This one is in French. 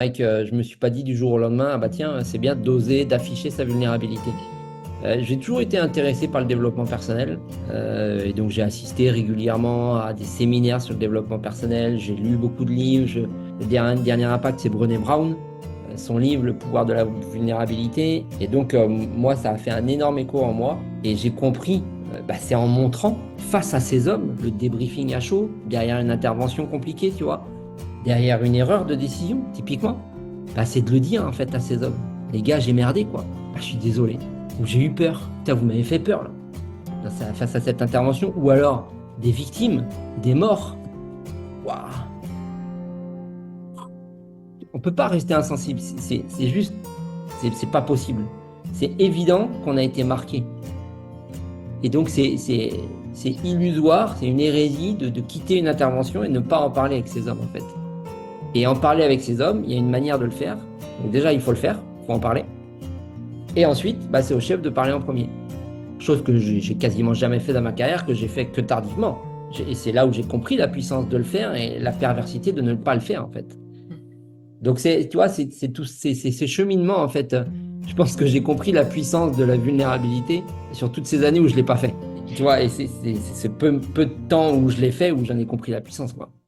vrai que je me suis pas dit du jour au lendemain, ah bah tiens, c'est bien d'oser, d'afficher sa vulnérabilité. J'ai toujours été intéressé par le développement personnel, et donc j'ai assisté régulièrement à des séminaires sur le développement personnel. J'ai lu beaucoup de livres. Le dernier impact, c'est Brené Brown, son livre Le pouvoir de la vulnérabilité. Et donc moi, ça a fait un énorme écho en moi, et j'ai compris. C'est en montrant face à ces hommes, le débriefing à chaud, derrière une intervention compliquée, tu vois, derrière une erreur de décision, typiquement, c'est de le dire en fait à ces hommes. Les gars, j'ai merdé quoi. Je suis désolé. Ou j'ai eu peur. Putain, vous m'avez fait peur là, face à cette intervention. Ou alors des victimes, des morts. Waouh. On peut pas rester insensible. C'est juste, c'est pas possible. C'est évident qu'on a été marqué. Et donc c'est illusoire, c'est une hérésie de quitter une intervention et ne pas en parler avec ces hommes en fait. Et en parler avec ces hommes, il y a une manière de le faire. Donc déjà, il faut le faire, il faut en parler. Et ensuite, c'est au chef de parler en premier. Chose que j'ai quasiment jamais fait dans ma carrière, que j'ai fait que tardivement. Et c'est là où j'ai compris la puissance de le faire et la perversité de ne pas le faire, en fait. Donc, tu vois, c'est tous ces cheminements, en fait. Je pense que j'ai compris la puissance de la vulnérabilité sur toutes ces années où je ne l'ai pas fait. Tu vois, et c'est ce peu de temps où je l'ai fait, où j'en ai compris la puissance, quoi.